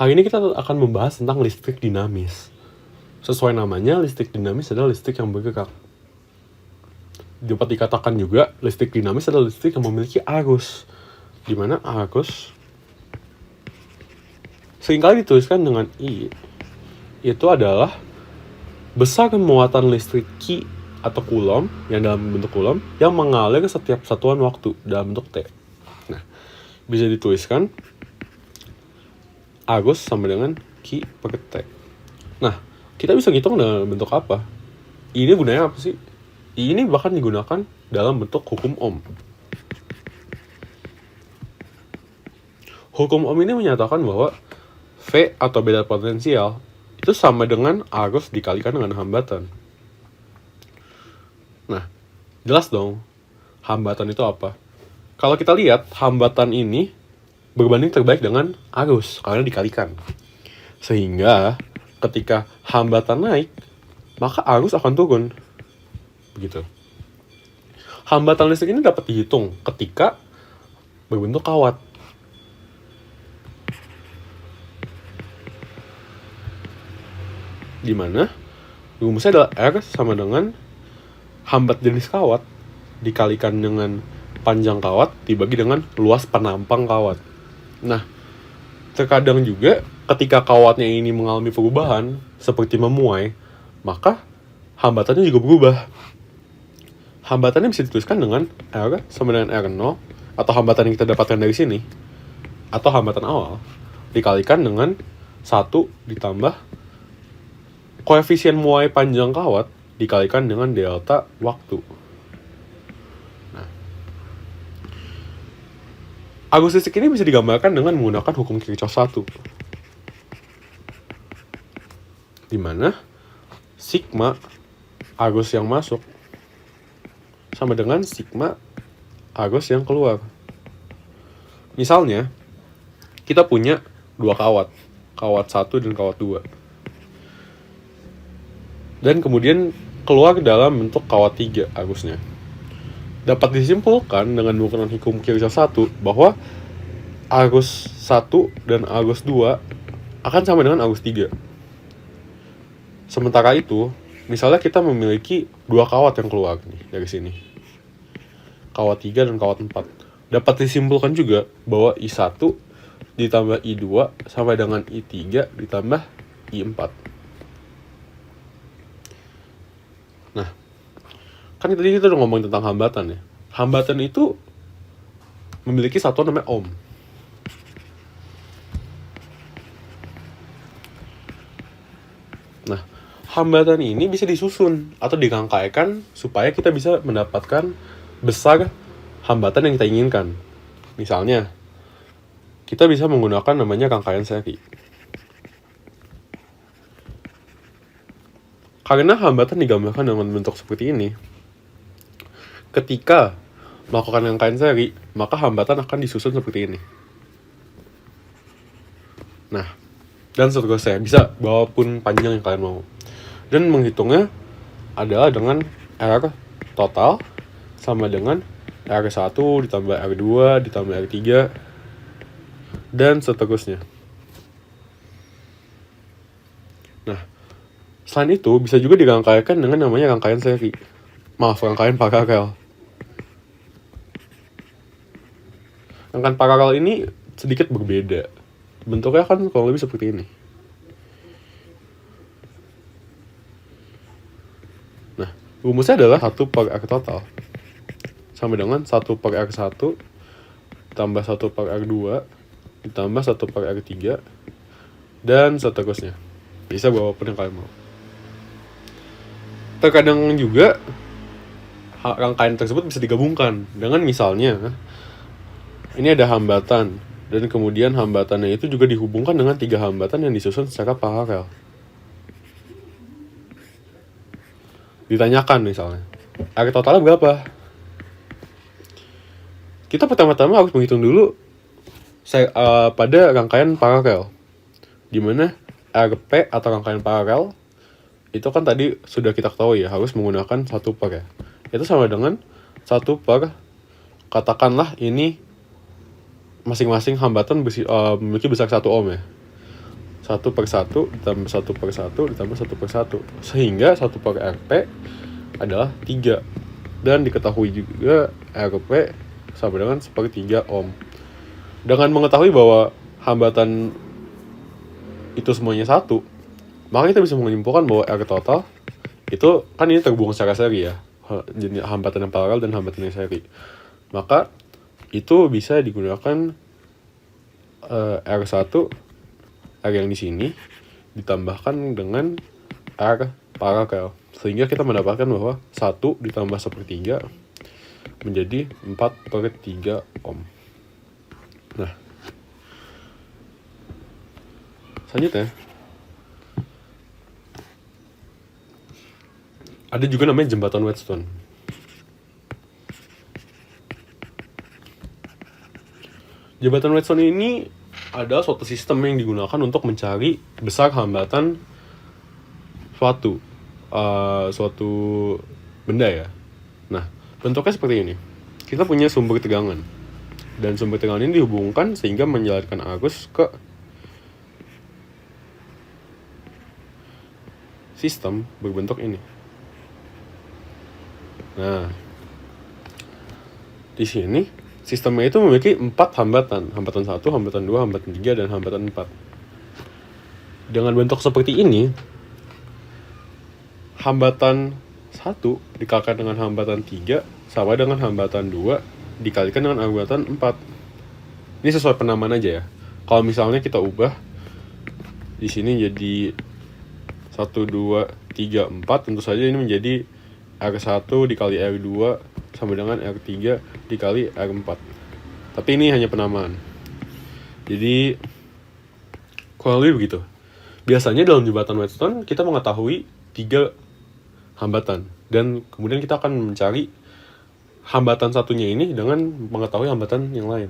Hari ini kita akan membahas tentang listrik dinamis. Sesuai namanya, listrik dinamis adalah listrik yang bergerak. Dapat dikatakan juga, listrik dinamis adalah listrik yang memiliki arus. Di mana arus seringkali dituliskan dengan I. Itu adalah besar muatan listrik Q atau Coulomb, yang dalam bentuk Coulomb, yang mengalir ke setiap satuan waktu dalam bentuk T. Nah, bisa dituliskan arus sama dengan Q per T. Nah, kita bisa ngitung dalam bentuk apa? Ini gunanya apa sih? Ini bahkan digunakan dalam bentuk hukum Ohm. Hukum Ohm ini menyatakan bahwa V atau beda potensial itu sama dengan arus dikalikan dengan hambatan. Nah, jelas dong, hambatan itu apa? Kalau kita lihat, hambatan ini berbanding terbalik dengan arus karena dikalikan. Sehingga ketika hambatan naik, maka arus akan turun. Begitu. Hambatan listrik ini dapat dihitung ketika berbentuk kawat. Di mana rumusnya adalah R sama dengan hambat jenis kawat dikalikan dengan panjang kawat dibagi dengan luas penampang kawat. Nah, terkadang juga ketika kawatnya ini mengalami perubahan seperti memuai, maka hambatannya juga berubah. Hambatannya bisa dituliskan dengan R sama dengan R0 atau hambatan yang kita dapatkan dari sini, atau hambatan awal dikalikan dengan 1 ditambah koefisien muai panjang kawat dikalikan dengan delta waktu. Arus listrik ini bisa digambarkan dengan menggunakan hukum Kirchhoff 1. Di mana sigma arus yang masuk sama dengan sigma arus yang keluar. Misalnya, kita punya 2 kawat. Kawat 1 dan kawat 2. Dan kemudian keluar dalam bentuk kawat 3 arusnya. Dapat disimpulkan dengan menggunakan hukum Kirchhoff 1 bahwa arus 1 dan arus 2 akan sama dengan arus 3. Sementara itu, misalnya kita memiliki 2 kawat yang keluar nih dari sini. Kawat 3 dan kawat 4. Dapat disimpulkan juga bahwa I1 ditambah I2 sama dengan I3 ditambah I4. Nah, kan tadi kita udah ngomong tentang hambatan ya. Hambatan itu memiliki satuan namanya ohm. Nah, hambatan ini bisa disusun atau dirangkaikan supaya kita bisa mendapatkan besar hambatan yang kita inginkan. Misalnya, kita bisa menggunakan namanya rangkaian seri. Karena hambatan digambarkan dengan bentuk seperti ini, ketika melakukan rangkaian seri, maka hambatan akan disusun seperti ini. Nah, dan seterusnya, bisa berapapun panjang yang kalian mau. Dan menghitungnya adalah dengan R total sama dengan R1 ditambah R2 ditambah R3 dan seterusnya. Nah, selain itu bisa juga dirangkaikan dengan namanya rangkaian seri. Rangkaian paralel. Rangkaian paralel ini sedikit berbeda. Bentuknya kan kurang lebih seperti ini. Nah, rumusnya adalah 1 per R total sama dengan 1 per R1 tambah 1 per R2 ditambah 1 per R3 dan seterusnya. Bisa berapapun yang kalian mau. Terkadang juga rangkaian tersebut bisa digabungkan dengan misalnya ini ada hambatan dan kemudian hambatannya itu juga dihubungkan dengan 3 hambatan yang disusun secara paralel. Ditanyakan misalnya, R totalnya berapa? Kita pertama-tama harus menghitung dulu pada rangkaian paralel. Di mana RP atau rangkaian paralel itu kan tadi sudah kita ketahui ya, harus menggunakan 1 per ya. Itu sama dengan 1 per, katakanlah ini masing-masing hambatan memiliki besar 1 ohm ya. 1 per 1 ditambah 1 per 1 ditambah 1 per 1. Sehingga 1 per RP adalah 3. Dan diketahui juga RP sama dengan sepertiga ohm. Dengan mengetahui bahwa hambatan itu semuanya 1, maka kita bisa menyimpulkan bahwa R total itu kan ini terhubung secara seri ya, jenis hambatan yang paralel dan hambatan yang seri. Maka itu bisa digunakan R1, R yang di sini ditambahkan dengan R paralel, sehingga kita mendapatkan bahwa 1 ditambah sepertiga menjadi 4 per 3 ohm. Nah, selanjutnya ada juga namanya jembatan Wheatstone. Jembatan Wheatstone ini adalah suatu sistem yang digunakan untuk mencari besar hambatan suatu benda ya. Nah, bentuknya seperti ini. Kita punya sumber tegangan, dan sumber tegangan ini dihubungkan sehingga menjalankan arus ke sistem berbentuk ini. Nah, di sini sistemnya itu memiliki 4 hambatan. Hambatan 1, hambatan 2, hambatan 3, dan hambatan 4. Dengan bentuk seperti ini, hambatan 1 dikalikan dengan hambatan 3 sama dengan hambatan 2 dikalikan dengan hambatan 4. Ini sesuai penamaan aja ya. Kalau misalnya kita ubah di sini jadi 1, 2, 3, 4, tentu saja ini menjadi R1 dikali R2 sama dengan R3 dikali R4. Tapi ini hanya penamaan. Jadi kurang lebih begitu. Biasanya dalam jembatan Wheatstone kita mengetahui 3 hambatan, dan kemudian kita akan mencari hambatan satunya ini dengan mengetahui hambatan yang lain.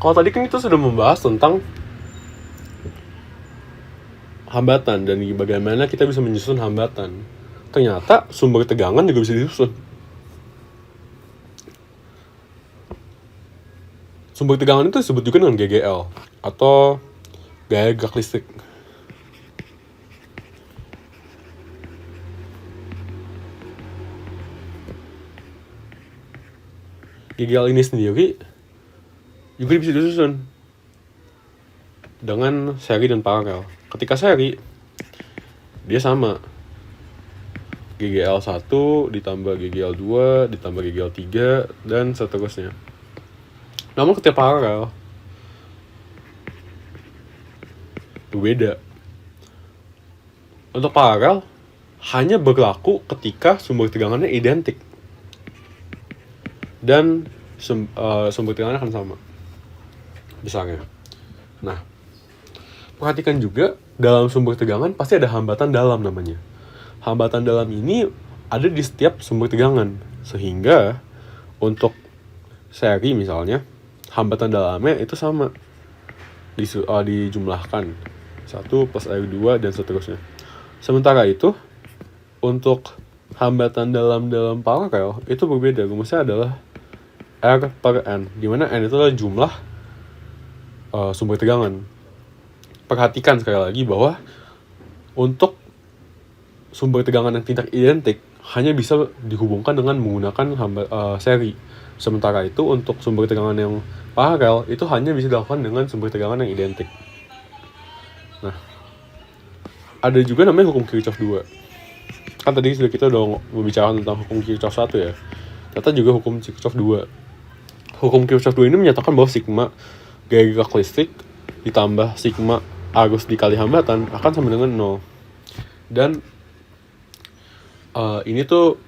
Kalau tadi kan kita sudah membahas tentang hambatan dan bagaimana kita bisa menyusun hambatan. Ternyata sumber tegangan juga bisa disusun. Sumber tegangan itu disebut juga dengan GGL atau gaya gerak listrik. GGL ini sendiri juga bisa disusun dengan seri dan paralel. Ketika seri, dia sama. GGL 1 ditambah GGL 2 ditambah GGL 3 dan seterusnya. Namun ketika paralel, berbeda. Untuk paralel, hanya berlaku ketika sumber tegangannya identik. Dan sumber tegangannya akan sama besarnya. Nah, perhatikan juga dalam sumber tegangan pasti ada hambatan dalam namanya. Hambatan dalam ini ada di setiap sumber tegangan, sehingga untuk seri misalnya hambatan dalamnya itu sama, dijumlahkan 1 plus R2 dan seterusnya. Sementara itu untuk hambatan dalam paralel itu berbeda. Rumusnya adalah R per N, dimana N itu adalah jumlah sumber tegangan. Perhatikan sekali lagi bahwa untuk sumber tegangan yang tidak identik hanya bisa dihubungkan dengan menggunakan seri. Sementara itu untuk sumber tegangan yang paralel itu hanya bisa dilakukan dengan sumber tegangan yang identik. Nah, ada juga namanya hukum Kirchhoff 2. Kan tadi sudah kita udah membicarakan tentang hukum Kirchhoff 1 ya. Ternyata juga hukum Kirchhoff 2. Hukum Kirchhoff 2 ini menyatakan bahwa sigma gaya gerak listrik ditambah sigma arus dikali hambatan akan sama dengan 0. Dan ini tuh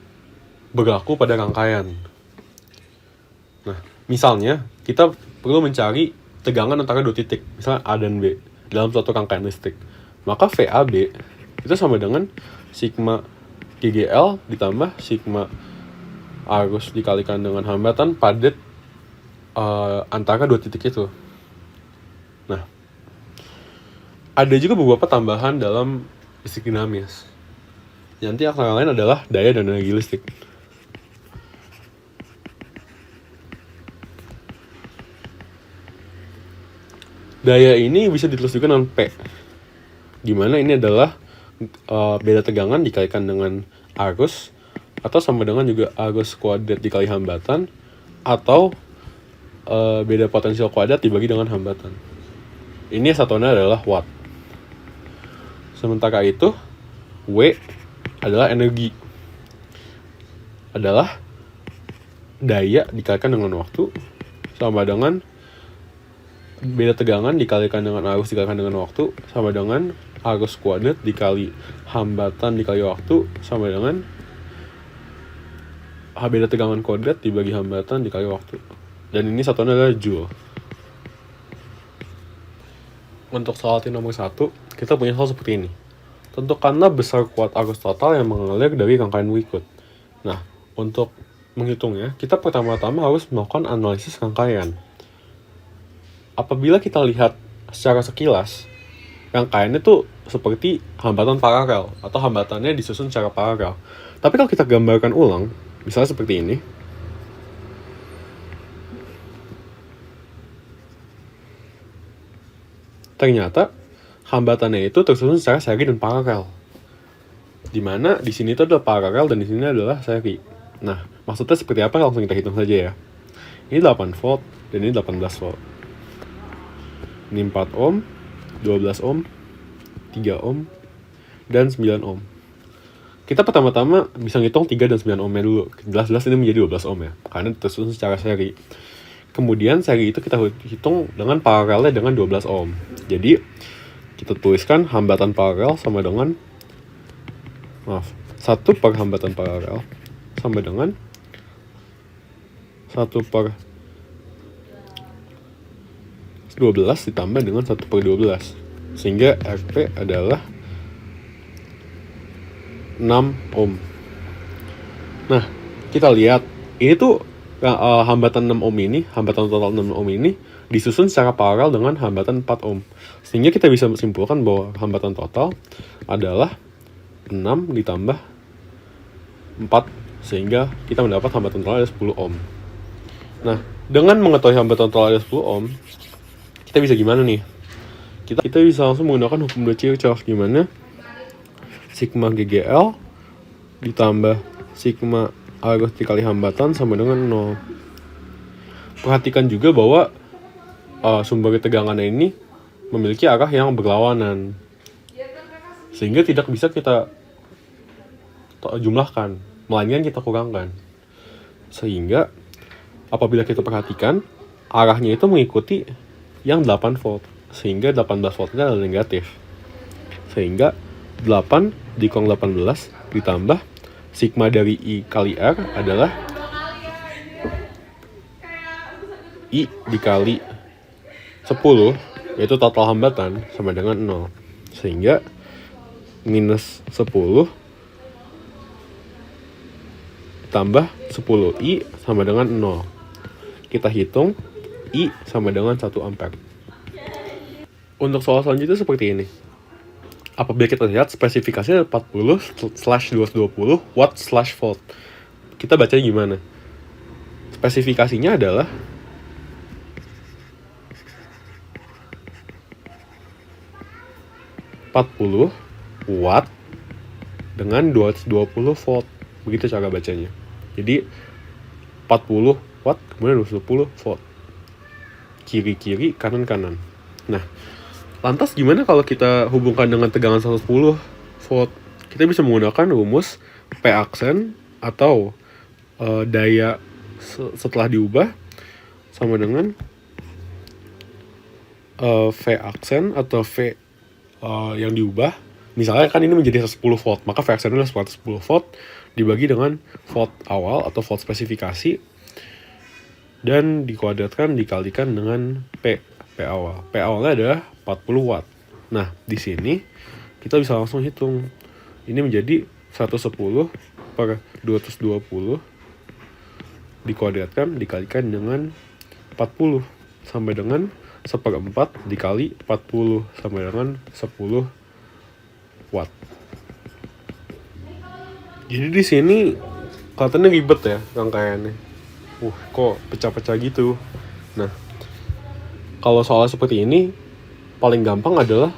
berlaku pada rangkaian. Nah, misalnya kita perlu mencari tegangan antara 2 titik, misalnya A dan B, dalam suatu rangkaian listrik. Maka VAB itu sama dengan sigma GGL ditambah sigma arus dikalikan dengan hambatan padat antara 2 titik itu. Nah, ada juga beberapa tambahan dalam listrik dinamis. Nanti akar yang lain adalah daya dan energi listrik. Daya ini bisa ditulis juga dengan P, dimana ini adalah beda tegangan dikalikan dengan arus, atau sama dengan juga arus kuadrat dikali hambatan, atau beda potensial kuadrat dibagi dengan hambatan. Ini satuannya adalah watt. Sementara itu, W adalah energi, adalah daya dikalikan dengan waktu sama dengan beda tegangan dikalikan dengan arus dikalikan dengan waktu sama dengan arus kuadrat dikali hambatan dikali waktu sama dengan beda tegangan kuadrat dibagi hambatan dikali waktu. Dan ini satuannya adalah joule. Untuk soal nomor 1, kita punya soal seperti ini. Tentukanlah besar kuat arus total yang mengalir dari rangkaian berikut. Nah, untuk menghitungnya, kita pertama-tama harus melakukan analisis rangkaian. Apabila kita lihat secara sekilas, rangkaiannya tuh seperti hambatan paralel atau hambatannya disusun secara paralel. Tapi kalau kita gambarkan ulang, misalnya seperti ini, ternyata hambatannya itu tersusun secara seri dan paralel. Dimana di sini itu adalah paralel dan di sini adalah seri. Nah, maksudnya seperti apa? Langsung kita hitung saja ya. Ini 8 volt dan ini 18 volt. Ini 4 ohm, 12 ohm, 3 ohm, dan 9 ohm. Kita pertama-tama bisa ngitung 3 dan 9 ohmnya dulu. Jelas-jelas ini menjadi 12 ohm ya, karena tersusun secara seri. Kemudian seri itu kita hitung dengan paralelnya dengan 12 ohm. Jadi, kita tuliskan hambatan paralel sama dengan 1 per hambatan paralel sama dengan 1 per 12 ditambah dengan 1 per 12. Sehingga RP adalah 6 ohm. Nah, kita lihat ini tuh hambatan 6 ohm ini, hambatan total 6 ohm ini disusun secara paralel dengan hambatan 4 ohm. Sehingga kita bisa simpulkan bahwa hambatan total adalah 6 ditambah 4, sehingga kita mendapat hambatan total ada 10 ohm. Nah, dengan mengetahui hambatan total ada 10 ohm, kita bisa gimana nih? Kita bisa langsung menggunakan hukum de Kirchhoff, gimana sigma GGL ditambah sigma arus dikali hambatan sama dengan 0. Perhatikan juga bahwa sumber tegangannya ini memiliki arah yang berlawanan, sehingga tidak bisa kita jumlahkan, melainkan kita kurangkan. Sehingga apabila kita perhatikan, arahnya itu mengikuti yang 8 volt, sehingga 18 voltnya adalah negatif. Sehingga 8 dikong 18 ditambah sigma dari I kali R adalah I dikali 10, yaitu total hambatan, sama dengan 0. Sehingga minus 10 tambah 10I sama dengan 0. Kita hitung I sama dengan 1 ampere. Untuk soal selanjutnya seperti ini. Apabila kita lihat spesifikasinya 40/220 watt/volt. Kita bacanya gimana? Spesifikasinya adalah 40 watt dengan 220 volt. Begitu cara bacanya. Jadi 40 watt kemudian 220 volt. Kiri-kiri, kanan-kanan. Nah, lantas gimana kalau kita hubungkan dengan tegangan 110 volt? Kita bisa menggunakan rumus P aksen atau daya setelah diubah sama dengan V aksen atau V yang diubah. Misalnya kan ini menjadi 110 volt, maka V aksennya adalah 110 volt dibagi dengan volt awal atau volt spesifikasi dan dikuadratkan dikalikan dengan P awal. P awalnya adalah 40 watt. Nah, di sini kita bisa langsung hitung. Ini menjadi 110 per 220 dikuadratkan dikalikan dengan 40 sama dengan 1/4 dikali 40 sama dengan 10 watt. Jadi di sini kelihatannya ribet ya rangkaiannya. Kok pecah-pecah gitu. Nah, kalau soal seperti ini paling gampang adalah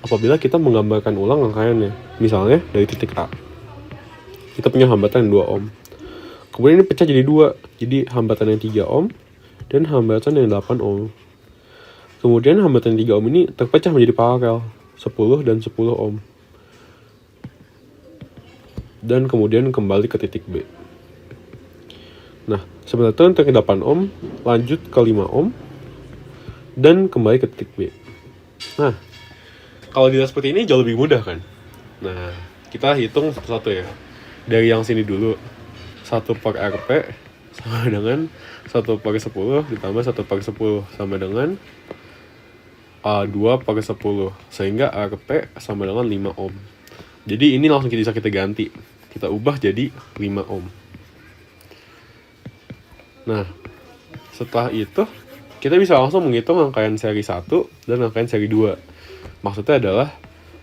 apabila kita menggambarkan ulang rangkaiannya. Misalnya dari titik A, kita punya hambatan 2 ohm. Kemudian ini pecah jadi 2, jadi hambatan yang 3 ohm dan hambatan yang 8 ohm. Kemudian hambatan 3 ohm ini terpecah menjadi paralel 10 dan 10 ohm. Dan kemudian kembali ke titik B. Nah, sebenarnya untuk 8 ohm lanjut ke 5 ohm dan kembali ke titik B. Nah, kalau dilihat seperti ini jauh lebih mudah kan? Nah, kita hitung satu-satu ya. Dari yang sini dulu. 1 per Rp sama dengan 1 per 10 ditambah 1 per 10 sama dengan 2 per 10. Sehingga Rp sama dengan 5 ohm. Jadi ini langsung bisa kita ganti. Kita ubah jadi 5 ohm. Nah, setelah itu kita bisa langsung menghitung rangkaian seri 1 dan rangkaian seri 2. Maksudnya adalah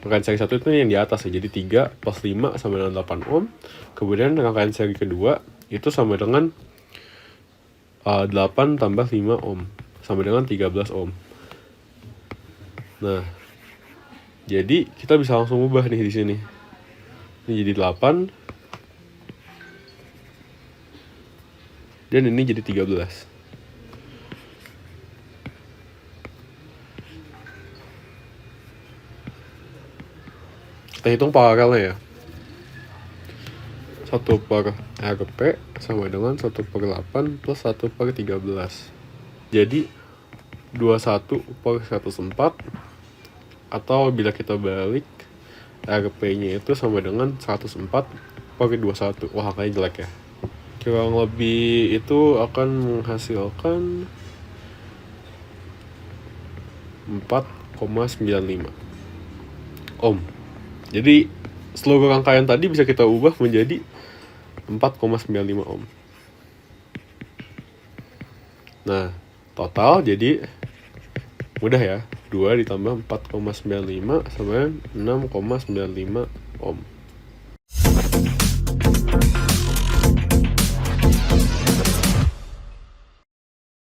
rangkaian seri 1 itu yang di atas ya. Jadi 3 plus 5 sama dengan 8 ohm. Kemudian rangkaian seri kedua itu sama dengan 8 tambah 5 ohm sama dengan 13 ohm. Nah, jadi kita bisa langsung ubah nih di sini. Ini jadi 8 dan ini jadi 13. Kita hitung paralelnya ya. 1 per Rp sama dengan 1 per 8 plus 1 per 13. Jadi 21 per 104. Atau bila kita balik, Rp-nya itu sama dengan 104 per 21. Wah, kayaknya jelek ya. Kurang lebih itu akan menghasilkan 4,95 ohm. Jadi seluruh rangkaian tadi bisa kita ubah menjadi 4,95 ohm. Nah, total jadi mudah ya. 2 ditambah 4,95 sama 6,95 ohm.